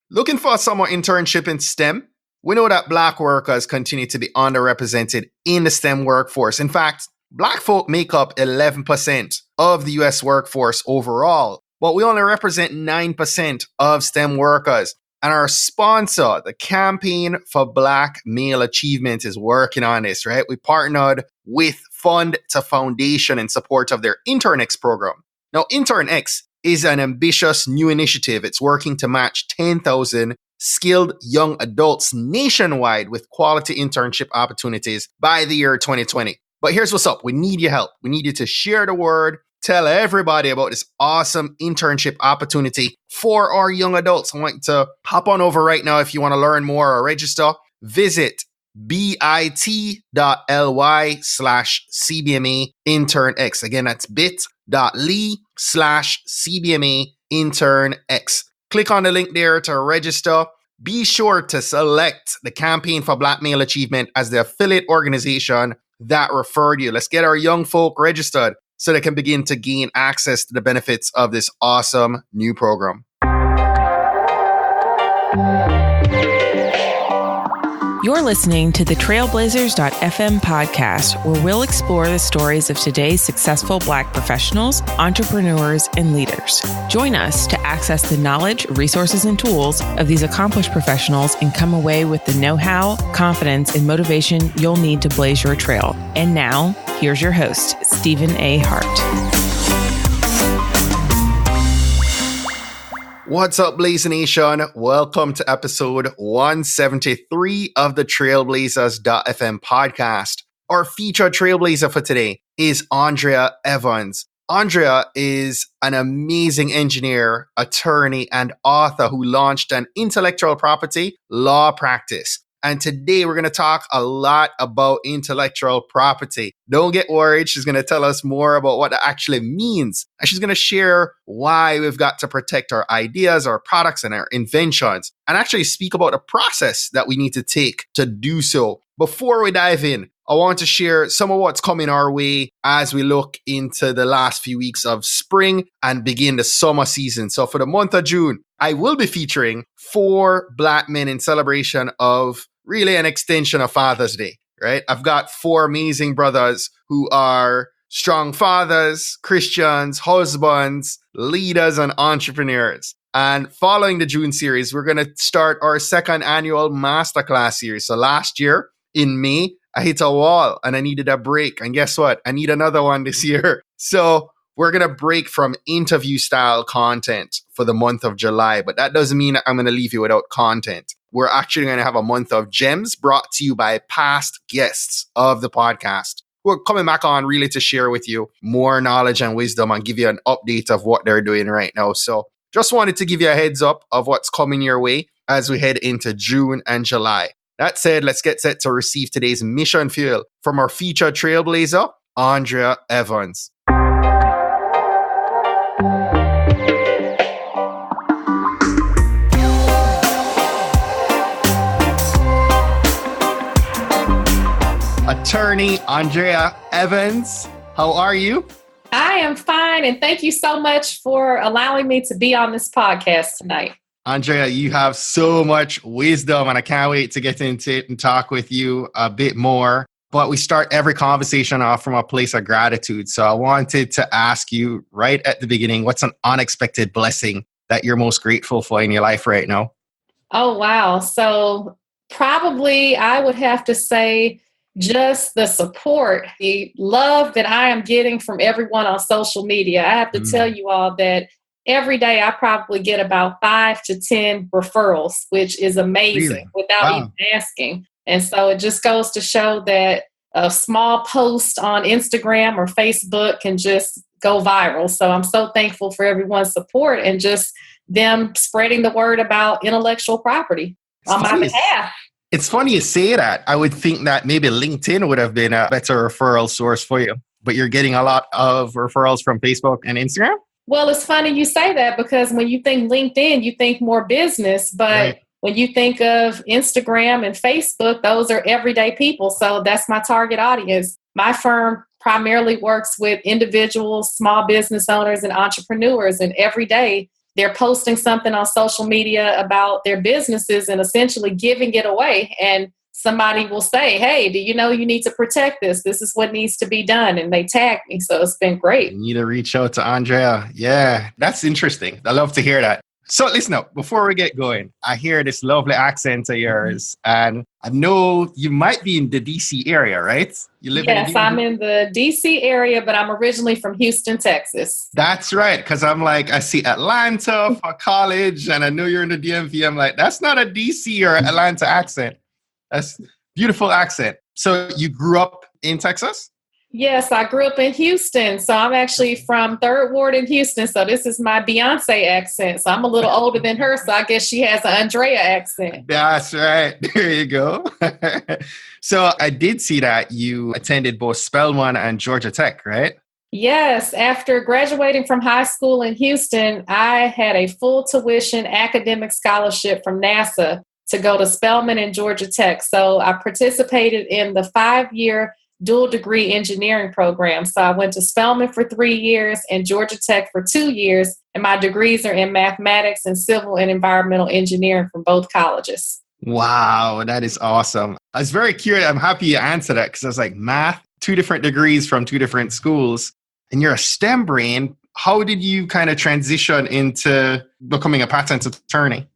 Looking for a summer internship in STEM? We know that Black workers continue to be underrepresented in the STEM workforce. In fact, Black folk make up 11% of the US workforce overall, but we only represent 9% of STEM workers. And our sponsor, the Campaign for Black Male Achievement, is working on this, right? We partnered with Fund to Foundation in support of their InternX program. Now, InternX is an ambitious new initiative. It's working to match 10,000 skilled young adults nationwide with quality internship opportunities by the year 2020. But here's what's up. We need your help. We need you to share the word, tell everybody about this awesome internship opportunity for our young adults. I want you to hop on over right now if you want to learn more or register. Visit bit.ly/CBMA InternX. Again, that's bit.ly/CBMA InternX. Click on the link there to register. Be sure to select the Campaign for Black Male Achievement as the affiliate organization that referred you. Let's get our young folk registered so they can begin to gain access to the benefits of this awesome new program. You're listening to the Trailblazers.fm podcast, where we'll explore the stories of today's successful Black professionals, entrepreneurs, and leaders. Join us to access the knowledge, resources, and tools of these accomplished professionals and come away with the know-how, confidence, and motivation you'll need to blaze your trail. And now, here's your host, Stephen A. Hart. What's up, Blaze Nation? Welcome to episode 173 of the Trailblazers.fm podcast. Our featured trailblazer for today is Andrea Evans. Andrea is an amazing engineer, attorney, and author who launched an intellectual property law practice. And today we're going to talk a lot about intellectual property. Don't get worried. She's going to tell us more about what that actually means. And she's going to share why we've got to protect our ideas, our products, and our inventions, and actually speak about the process that we need to take to do so. Before we dive in, I want to share some of what's coming our way as we look into the last few weeks of spring and begin the summer season. So for the month of June, I will be featuring 4 Black men in celebration of really an extension of Father's Day, right? I've got 4 amazing brothers who are strong fathers, Christians, husbands, leaders, and entrepreneurs. And following the June series, we're going to start our second annual masterclass series. So last year in May, I hit a wall and I needed a break. And guess what? I need another one this year. So we're going to break from interview style content for the month of July. But that doesn't mean I'm going to leave you without content. We're actually going to have a month of gems brought to you by past guests of the podcast. We're coming back on really to share with you more knowledge and wisdom and give you an update of what they're doing right now. So just wanted to give you a heads up of what's coming your way as we head into June and July. That said, let's get set to receive today's mission fuel from our featured trailblazer, Andrea Evans. Attorney Andrea Evans, how are you? I am fine, and thank you so much for allowing me to be on this podcast tonight. Andrea, you have so much wisdom, and I can't wait to get into it and talk with you a bit more. But we start every conversation off from a place of gratitude. So I wanted to ask you right at the beginning, what's an unexpected blessing that you're most grateful for in your life right now? Oh, wow. So probably I would have to say just the support, the love that I am getting from everyone on social media. I have to tell you all that every day I probably get about 5 to 10 referrals, which is amazing without even asking. And so it just goes to show that a small post on Instagram or Facebook can just go viral. So I'm so thankful for everyone's support and just them spreading the word about intellectual property on my behalf. It's funny you say that. I would think that maybe LinkedIn would have been a better referral source for you, but you're getting a lot of referrals from Facebook and Instagram? Well, it's funny you say that because when you think LinkedIn, you think more business, but when you think of Instagram and Facebook, those are everyday people. So that's my target audience. My firm primarily works with individuals, small business owners, and entrepreneurs. And every day they're posting something on social media about their businesses and essentially giving it away. And somebody will say, hey, do you know you need to protect this? This is what needs to be done. And they tag me. So it's been great. You need to reach out to Andrea. Yeah, that's interesting. I love to hear that. So listen up, before we get going, I hear this lovely accent of yours, and I know you might be in the DC area, right? You live Yes, I'm in the DC area, but I'm originally from Houston, Texas. That's right, because I'm like, I see Atlanta for college, and I know you're in the DMV. I'm like, that's not a DC or Atlanta accent. That's beautiful accent. So you grew up in Texas? Yes, I grew up in Houston. So I'm actually from 3rd Ward in Houston. So this is my Beyonce accent. So I'm a little older than her. So I guess she has an Andrea accent. That's right. There you go. So I did see that you attended both Spelman and Georgia Tech, right? Yes. After graduating from high school in Houston, I had a full tuition academic scholarship from NASA to go to Spelman and Georgia Tech. So I participated in the 5-year dual degree engineering program. So I went to Spelman for 3 years and Georgia Tech for 2 years. And my degrees are in mathematics and civil and environmental engineering from both colleges. Wow, that is awesome. I was very curious. I'm happy you answered that because I was like, math, 2 different degrees from 2 different schools, and you're a STEM brain. How did you kind of transition into becoming a patent attorney?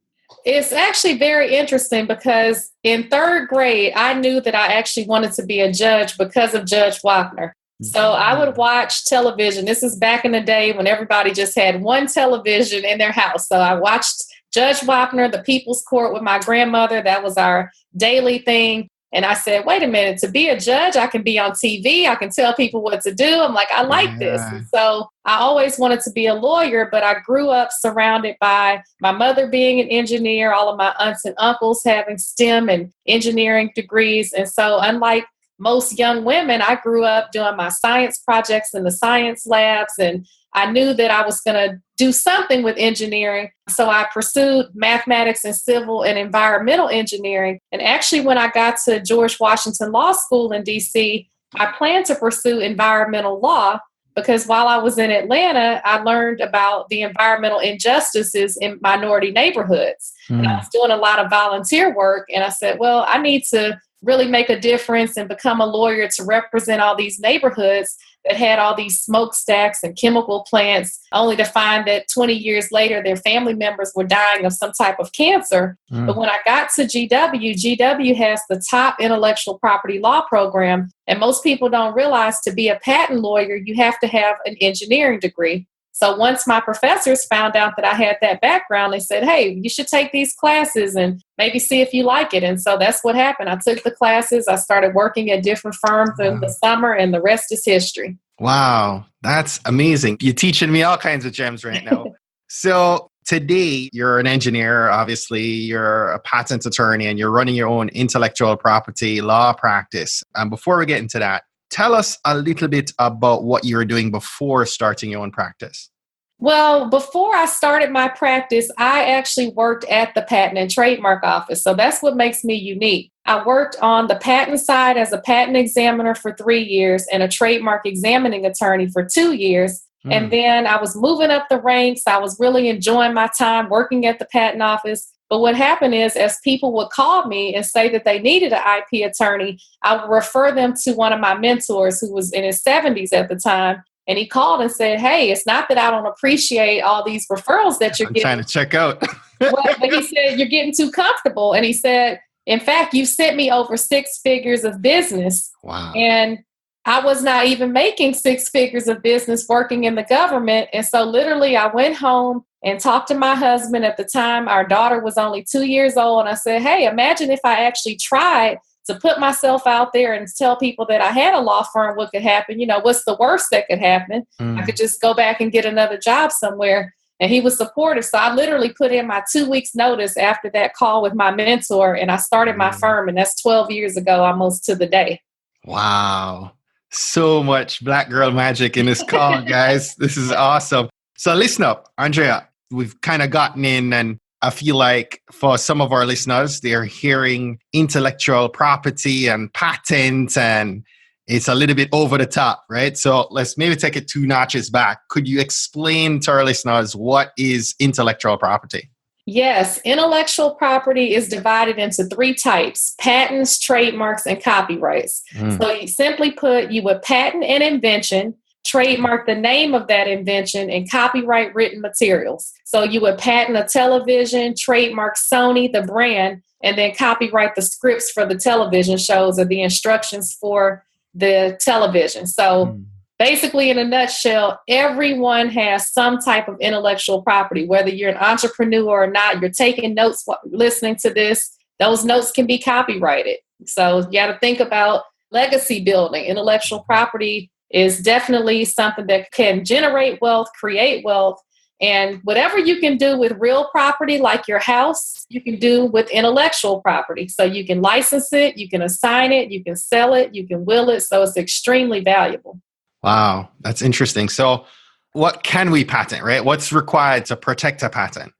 It's actually very interesting because in 3rd grade, I knew that I actually wanted to be a judge because of Judge Wapner. So I would watch television. This is back in the day when everybody just had one television in their house. So I watched Judge Wapner, the People's Court with my grandmother. That was our daily thing. And I said, wait a minute, to be a judge, I can be on TV. I can tell people what to do. I'm like, I like this. And so I always wanted to be a lawyer, but I grew up surrounded by my mother being an engineer, all of my aunts and uncles having STEM and engineering degrees. And so unlike most young women, I grew up doing my science projects in the science labs, and I knew that I was going to do something with engineering. So I pursued mathematics and civil and environmental engineering. And actually, when I got to George Washington Law School in DC, I planned to pursue environmental law because while I was in Atlanta, I learned about the environmental injustices in minority neighborhoods. And I was doing a lot of volunteer work. And I said, well, I need to really make a difference and become a lawyer to represent all these neighborhoods that had all these smokestacks and chemical plants, only to find that 20 years later, their family members were dying of some type of cancer. But when I got to GW has the top intellectual property law program. And most people don't realize to be a patent lawyer, you have to have an engineering degree. So once my professors found out that I had that background, they said, hey, you should take these classes and maybe see if you like it. And so that's what happened. I took the classes. I started working at different firms in the summer, and the rest is history. Wow, that's amazing. You're teaching me all kinds of gems right now. So today, you're an engineer, obviously, you're a patent attorney, and you're running your own intellectual property law practice. And before we get into that, tell us a little bit about what you were doing before starting your own practice. Well, before I started my practice, I actually worked at the Patent and Trademark Office. So that's what makes me unique. I worked on the patent side as a patent examiner for 3 years and a trademark examining attorney for 2 years. And then I was moving up the ranks. I was really enjoying my time working at the patent office. But what happened is, as people would call me and say that they needed an IP attorney, I would refer them to one of my mentors who was in his 70s at the time. And he called and said, hey, it's not that I don't appreciate all these referrals that you're getting. I'm trying to check out. But he said, you're getting too comfortable. And he said, in fact, you sent me over 6 figures of business. Wow. And I was not even making 6 figures of business working in the government. And so literally I went home and talked to my husband. At the time, our daughter was only 2 years old. And I said, hey, imagine if I actually tried to put myself out there and tell people that I had a law firm, what could happen? You know, what's the worst that could happen? I could just go back and get another job somewhere. And he was supportive. So I literally put in my 2 weeks notice after that call with my mentor, and I started my firm. And that's 12 years ago, almost to the day. Wow. So much Black girl magic in this call, guys. This is awesome. So listen up, Andrea, we've kind of gotten in, and I feel like for some of our listeners, they're hearing intellectual property and patents, and it's a little bit over the top, right? So let's maybe take it 2 notches back. Could you explain to our listeners what is intellectual property? Yes, intellectual property is divided into 3 types: patents, trademarks, and copyrights. So you simply put, you would patent an invention, trademark the name of that invention, and copyright written materials. So you would patent a television, trademark Sony, the brand, and then copyright the scripts for the television shows or the instructions for the television. So basically, in a nutshell, everyone has some type of intellectual property, whether you're an entrepreneur or not. You're taking notes listening to this. Those notes can be copyrighted. So you got to think about legacy building. Intellectual property is definitely something that can generate wealth, create wealth. And whatever you can do with real property, like your house, you can do with intellectual property. So you can license it, you can assign it, you can sell it, you can will it. So it's extremely valuable. Wow, that's interesting. So what can we patent, right? What's required to protect a patent?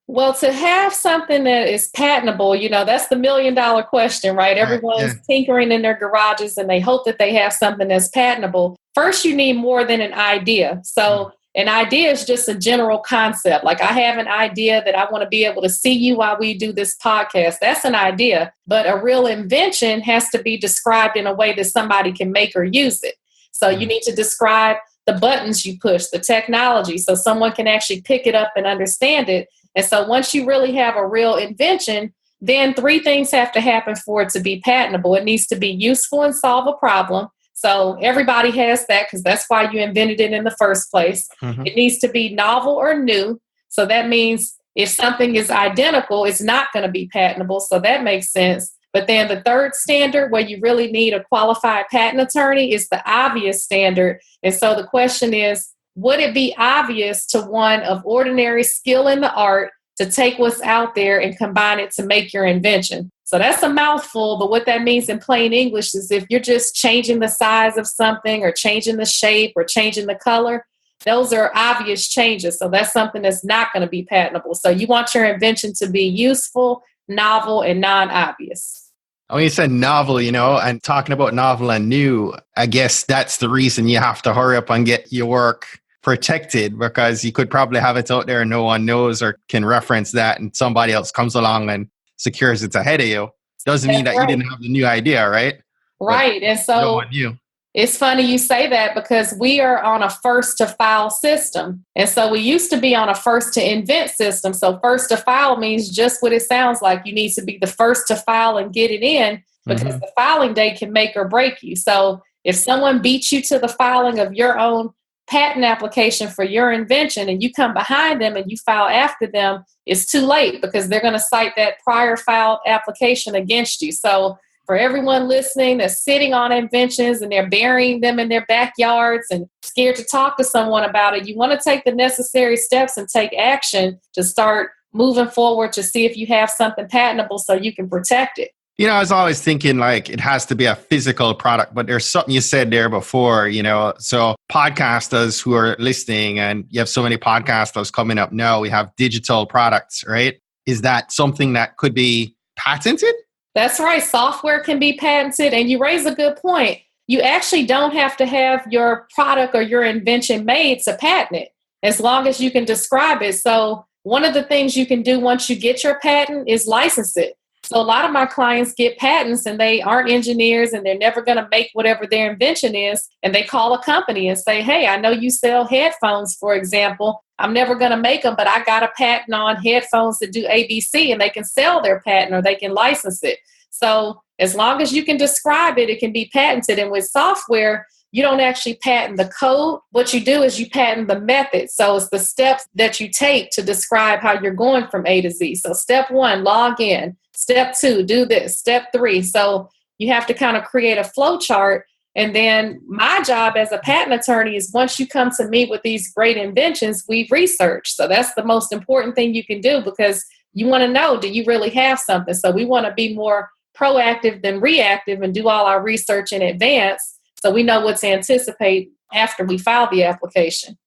Well, to have something that is patentable, that's the $1 million question, right? Everyone's tinkering in their garages and they hope that they have something that's patentable. First, you need more than an idea. So an idea is just a general concept. Like, I have an idea that I want to be able to see you while we do this podcast. That's an idea. But a real invention has to be described in a way that somebody can make or use it. So you need to describe the buttons you push, the technology, so someone can actually pick it up and understand it. And so once you really have a real invention, then 3 things have to happen for it to be patentable. It needs to be useful and solve a problem. So everybody has that because that's why you invented it in the first place. It needs to be novel or new. So that means if something is identical, it's not going to be patentable. So that makes sense. But then the third standard, where you really need a qualified patent attorney, is the obvious standard. And so the question is, would it be obvious to one of ordinary skill in the art to take what's out there and combine it to make your invention? So that's a mouthful, but what that means in plain English is if you're just changing the size of something or changing the shape or changing the color, those are obvious changes. So that's something that's not going to be patentable. So you want your invention to be useful, novel, and non-obvious. When you said novel, and talking about novel and new, I guess that's the reason you have to hurry up and get your work protected, because you could probably have it out there and no one knows or can reference that, and somebody else comes along and secures it ahead of you. Doesn't mean that you didn't have the new idea, right? Right. But and so no one knew. It's funny you say that because we are on a first to file system. And so we used to be on a first to invent system. So first to file means just what it sounds like. You need to be the first to file and get it in because the filing date can make or break you. So if someone beats you to the filing of your own patent application for your invention and you come behind them and you file after them, it's too late because they're going to cite that prior filed application against you. So for everyone listening that's sitting on inventions and they're burying them in their backyards and scared to talk to someone about it, you want to take the necessary steps and take action to start moving forward to see if you have something patentable so you can protect it. I was always thinking like it has to be a physical product, but there's something you said there before, so podcasters who are listening, and you have so many podcasters coming up now, we have digital products, right? Is that something that could be patented? That's right. Software can be patented. And you raise a good point. You actually don't have to have your product or your invention made to patent it, as long as you can describe it. So one of the things you can do once you get your patent is license it. So a lot of my clients get patents and they aren't engineers and they're never going to make whatever their invention is. And they call a company and say, hey, I know you sell headphones, for example. I'm never going to make them, but I got a patent on headphones that do ABC, and they can sell their patent or they can license it. So as long as you can describe it, it can be patented. And with software, you don't actually patent the code. What you do is you patent the method. So it's the steps that you take to describe how you're going from A to Z. So step 1, log in. Step 2, do this. Step 3. So you have to kind of create a flow chart. And then my job as a patent attorney is once you come to meet with these great inventions, we research. So that's the most important thing you can do because you want to know, do you really have something? So we want to be more proactive than reactive and do all our research in advance so we know what to anticipate after we file the application.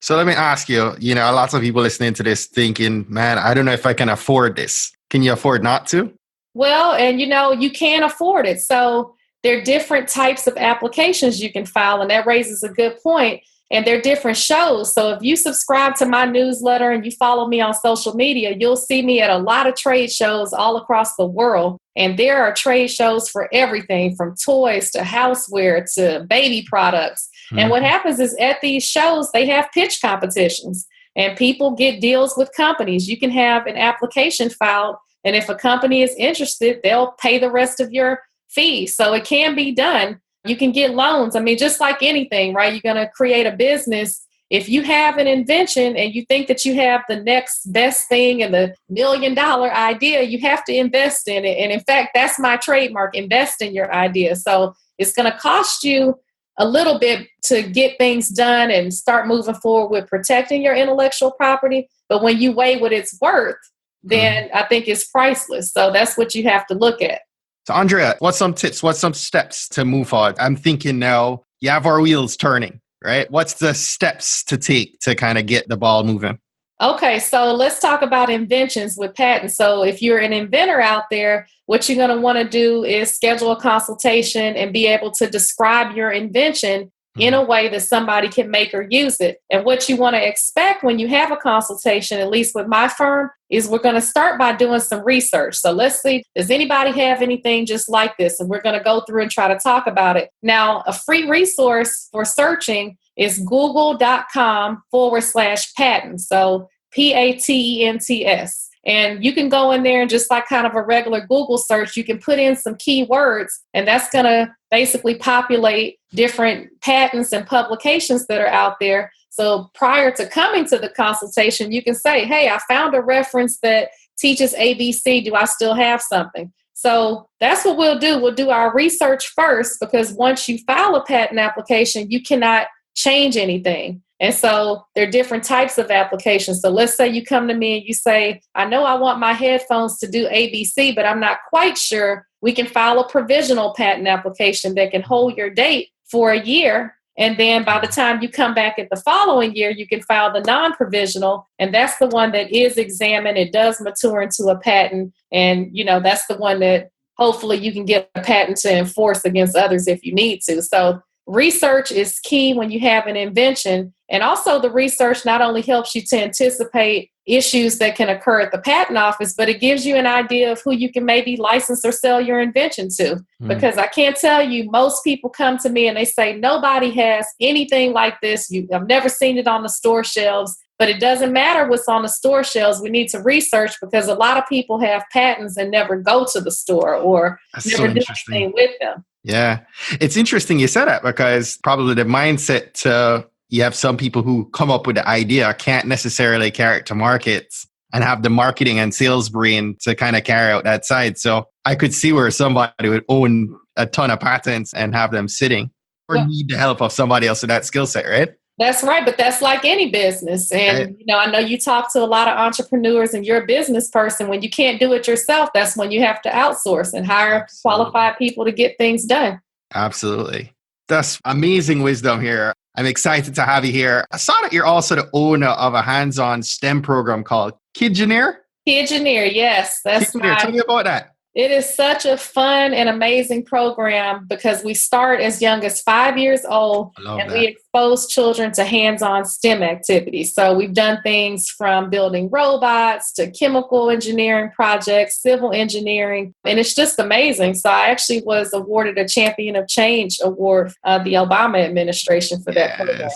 So let me ask you, lots of people listening to this thinking, man, I don't know if I can afford this. Can you afford not to? Well, and you can afford it. So there are different types of applications you can file, and that raises a good point. And they're different shows. So if you subscribe to my newsletter and you follow me on social media, you'll see me at a lot of trade shows all across the world. And there are trade shows for everything from toys to houseware to baby products. Mm-hmm. And what happens is at these shows, they have pitch competitions and people get deals with companies. You can have an application filed, and if a company is interested, they'll pay the rest of your fee. So it can be done. You can get loans. I mean, just like anything, right? You're going to create a business. If you have an invention and you think that you have the next best thing and the $1 million idea, you have to invest in it. And in fact, that's my trademark, invest in your idea. So it's going to cost you a little bit to get things done and start moving forward with protecting your intellectual property. But when you weigh what it's worth, then I think it's priceless. So that's what you have to look at. So Andrea, what's some tips? What's some steps to move forward? I'm thinking now you have our wheels turning, right? What's the steps to take to kind of get the ball moving? Okay, so let's talk about inventions with patents. So if you're an inventor out there, what you're going to want to do is schedule a consultation and be able to describe your invention in a way that somebody can make or use it. And what you want to expect when you have a consultation, at least with my firm, is we're going to start by doing some research. So let's see, does anybody have anything just like this? And we're going to go through and try to talk about it. Now, a free resource for searching is google.com/patent. So PATENTS. And you can go in there and just like kind of a regular Google search, you can put in some keywords, and that's going to basically populate different patents and publications that are out there. So prior to coming to the consultation, you can say, hey, I found a reference that teaches ABC. Do I still have something? So that's what we'll do. We'll do our research first, because once you file a patent application, you cannot change anything. And so there are different types of applications. So let's say you come to me and you say, I know I want my headphones to do ABC, but I'm not quite sure. We can file a provisional patent application that can hold your date for a year. And then by the time you come back at the following year, you can file the non-provisional. And that's the one that is examined. It does mature into a patent. And, you know, that's the one that hopefully you can get a patent to enforce against others if you need to. So research is key when you have an invention. And also the research not only helps you to anticipate issues that can occur at the patent office, but it gives you an idea of who you can maybe license or sell your invention to. Because I can't tell you, most people come to me and they say, nobody has anything like this. I've never seen it on the store shelves. But it doesn't matter what's on the store shelves. We need to research, because a lot of people have patents and never go to the store or never do anything with them. Yeah. It's interesting you said that, because probably the mindset to you have some people who come up with the idea can't necessarily carry it to markets and have the marketing and sales brain to kind of carry out that side. So I could see where somebody would own a ton of patents and have them sitting, or need the help of somebody else with that skill set, right? That's right. But that's like any business. And, you know, I know you talk to a lot of entrepreneurs and you're a business person. When you can't do it yourself, that's when you have to outsource and hire qualified people to get things done. Absolutely. That's amazing wisdom here. I'm excited to have you here. I saw that you're also the owner of a hands-on STEM program called Kidgineer. Kidgineer, yes. Tell me about that. It is such a fun and amazing program, because we start as young as 5 years old and we expose children to hands-on STEM activities. So we've done things from building robots to chemical engineering projects, civil engineering, and it's just amazing. So I actually was awarded a Champion of Change award, the Obama administration for that program.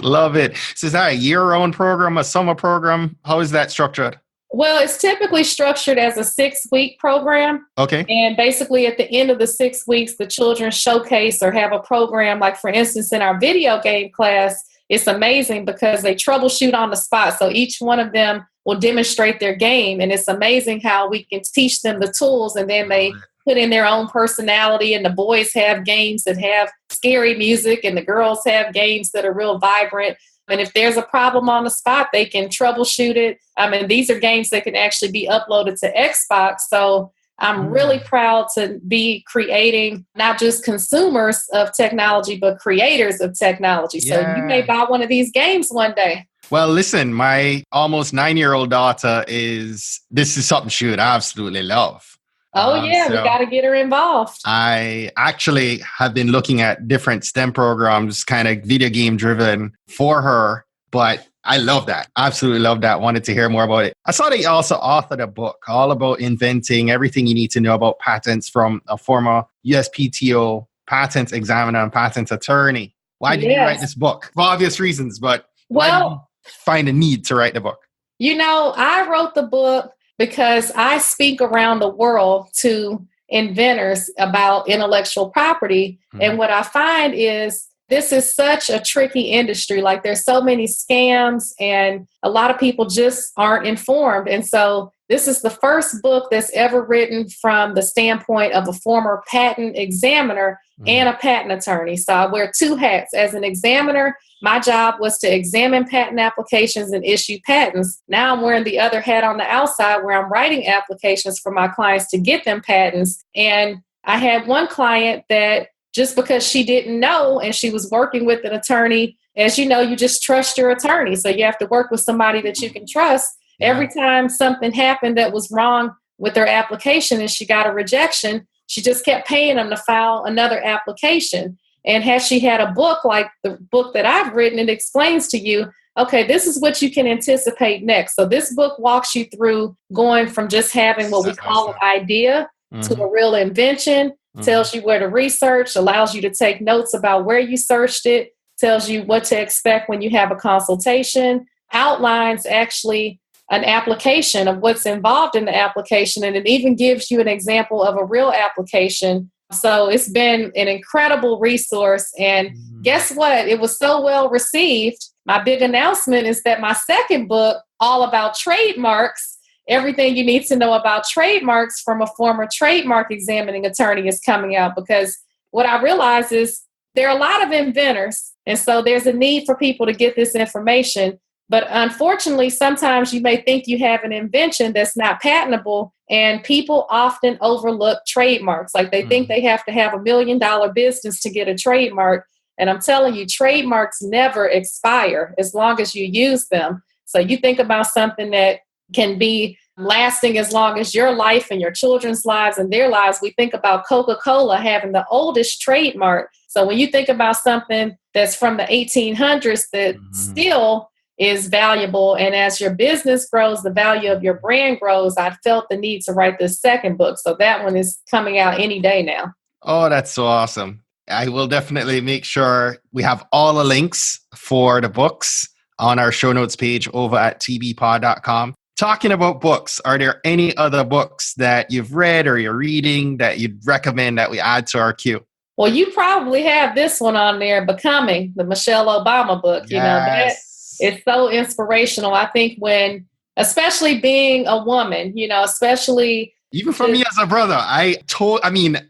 Love it. So is that a year-round program, a summer program? How is that structured? Well, it's typically structured as a 6-week program. Okay. And basically at the end of the 6 weeks, the children showcase or have a program. Like, for instance, in our video game class, it's amazing because they troubleshoot on the spot. So each one of them will demonstrate their game. And it's amazing how we can teach them the tools, and then they put in their own personality. And the boys have games that have scary music, and the girls have games that are real vibrant. And if there's a problem on the spot, they can troubleshoot it. These are games that can actually be uploaded to Xbox. So I'm really proud to be creating not just consumers of technology, but creators of technology. So you may buy one of these games one day. Well, listen, my almost 9-year-old daughter this is something she would absolutely love. Oh, yeah, we So got to get her involved. I actually have been looking at different STEM programs, kind of video game driven for her, but I love that. Absolutely love that. Wanted to hear more about it. I saw that you also authored a book all about inventing everything you need to know about patents from a former USPTO patent examiner and patent attorney. Why did you write Yes. this book? For obvious reasons, but why did you Well, find a need to write the book? I wrote the book because I speak around the world to inventors about intellectual property. And what I find is this is such a tricky industry. Like there's so many scams and a lot of people just aren't informed. And so this is the first book that's ever written from the standpoint of a former patent examiner and a patent attorney. So I wear two hats. As an examiner, my job was to examine patent applications and issue patents. Now I'm wearing the other hat on the outside where I'm writing applications for my clients to get them patents. And I had one client that just because she didn't know and she was working with an attorney, as you know, you just trust your attorney. So you have to work with somebody that you can trust. Yeah. Every time something happened that was wrong with her application and she got a rejection, she just kept paying them to file another application. And had she had a book like the book that I've written, it explains to you, okay, this is what you can anticipate next. So this book walks you through going from just having what we call an idea to a real invention, tells you where to research, allows you to take notes about where you searched it, tells you what to expect when you have a consultation, outlines actually an application of what's involved in the application, and it even gives you an example of a real application. So it's been an incredible resource. And guess what? It was so well received. My big announcement is that my second book, all about trademarks, everything you need to know about trademarks from a former trademark examining attorney, is coming out, because what I realize is there are a lot of inventors. And so there's a need for people to get this information. But unfortunately, sometimes you may think you have an invention that's not patentable, and people often overlook trademarks. Like they think they have to have $1 million business to get a trademark. And I'm telling you, trademarks never expire as long as you use them. So you think about something that can be lasting as long as your life and your children's lives and their lives. We think about Coca-Cola having the oldest trademark. So when you think about something that's from the 1800s that still is valuable, and as your business grows, the value of your brand grows, I felt the need to write this second book. So that one is coming out any day now. Oh, that's so awesome. I will definitely make sure we have all the links for the books on our show notes page over at tbpod.com. Talking about books, are there any other books that you've read or you're reading that you'd recommend that we add to our queue? Well, you probably have this one on there, Becoming, the Michelle Obama book. Yes. You know, that it's so inspirational. I think when, especially being a woman, especially even for me as a brother,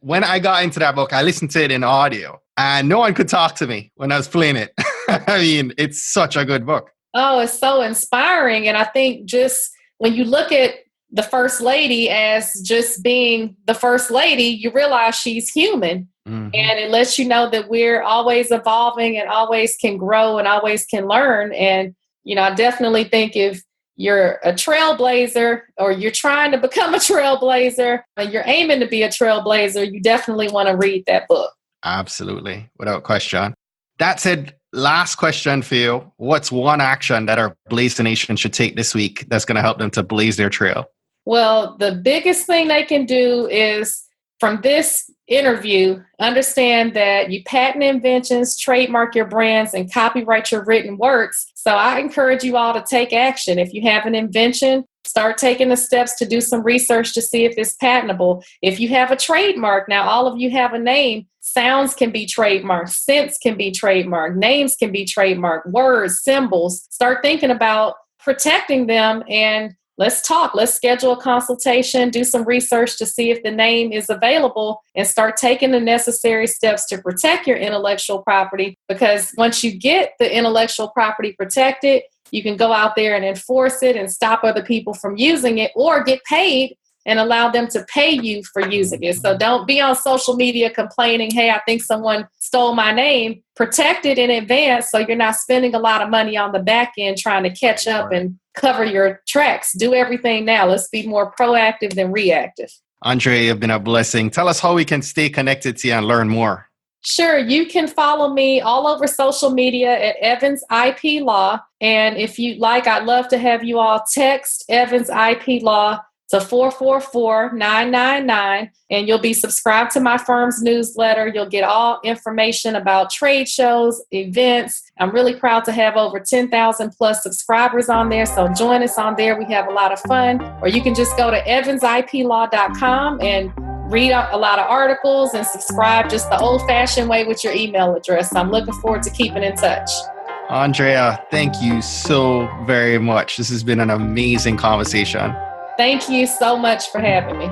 when I got into that book, I listened to it in audio and no one could talk to me when I was playing it. I mean, it's such a good book. Oh, it's so inspiring. And I think just when you look at the First Lady as just being the First Lady, you realize she's human. And it lets you know that we're always evolving and always can grow and always can learn. And, I definitely think if you're a trailblazer or you're trying to become a trailblazer and you're aiming to be a trailblazer, you definitely want to read that book. Absolutely. Without question. That said, last question for you. What's one action that our Blazer Nation should take this week that's going to help them to blaze their trail? Well, the biggest thing they can do is, from this interview, understand that you patent inventions, trademark your brands, and copyright your written works. So I encourage you all to take action. If you have an invention, start taking the steps to do some research to see if it's patentable. If you have a trademark, now all of you have a name. Sounds can be trademarked. Scents can be trademarked. Names can be trademarked. Words, symbols. Start thinking about protecting them, and let's talk. Let's schedule a consultation, do some research to see if the name is available, and start taking the necessary steps to protect your intellectual property. Because once you get the intellectual property protected, you can go out there and enforce it and stop other people from using it, or get paid and allow them to pay you for using it. So don't be on social media complaining, hey, I think someone stole my name. Protect it in advance so you're not spending a lot of money on the back end trying to catch up and cover your tracks. Do everything now. Let's be more proactive than reactive. Andrea, you've been a blessing. Tell us how we can stay connected to you and learn more. Sure. You can follow me all over social media at Evans IP Law. And if you'd like, I'd love to have you all text Evans IP Law to 444-999, and you'll be subscribed to my firm's newsletter. You'll get all information about trade shows, events. I'm really proud to have over 10,000 plus subscribers on there. So join us on there. We have a lot of fun. Or you can just go to evansiplaw.com and read a lot of articles and subscribe just the old-fashioned way with your email address. I'm looking forward to keeping in touch. Andrea, thank you so very much. This has been an amazing conversation. Thank you so much for having me.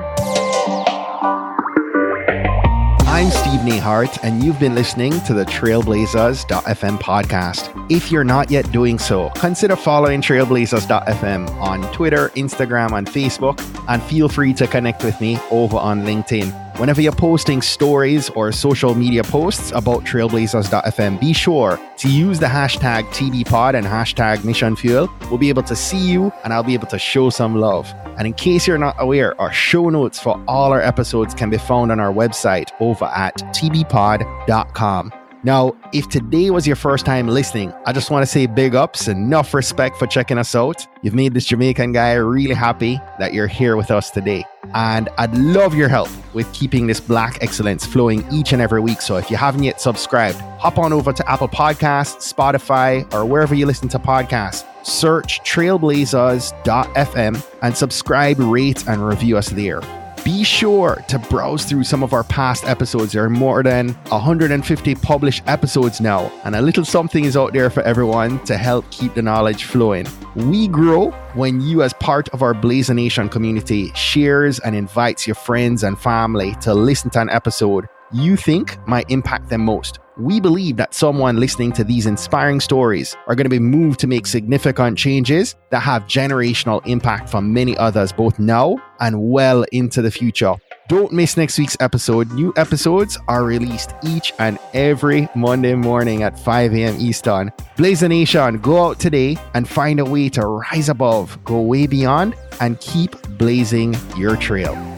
I'm Steve Nehart, and you've been listening to the Trailblazers.fm podcast. If you're not yet doing so, consider following Trailblazers.fm on Twitter, Instagram, and Facebook, and feel free to connect with me over on LinkedIn. Whenever you're posting stories or social media posts about Trailblazers.fm, be sure to use the hashtag TBPod and hashtag Mission Fuel. We'll be able to see you, and I'll be able to show some love. And in case you're not aware, our show notes for all our episodes can be found on our website over at tbpod.com. Now, if today was your first time listening, I just want to say big ups and enough respect for checking us out. You've made this Jamaican guy really happy that you're here with us today. And I'd love your help with keeping this Black excellence flowing each and every week. So if you haven't yet subscribed, hop on over to Apple Podcasts, Spotify, or wherever you listen to podcasts. Search Trailblazers.fm and subscribe, rate, and review us there. Be sure to browse through some of our past episodes. There are more than 150 published episodes now, and a little something is out there for everyone to help keep the knowledge flowing. We grow when you, as part of our Blazer Nation community, shares and invites your friends and family to listen to an episode you think might impact them most. We believe that someone listening to these inspiring stories are going to be moved to make significant changes that have generational impact for many others, both now and well into the future. Don't miss next week's episode. New episodes are released each and every Monday morning at 5 a.m. Eastern. Blazer Nation, go out today and find a way to rise above, go way beyond, and keep blazing your trail.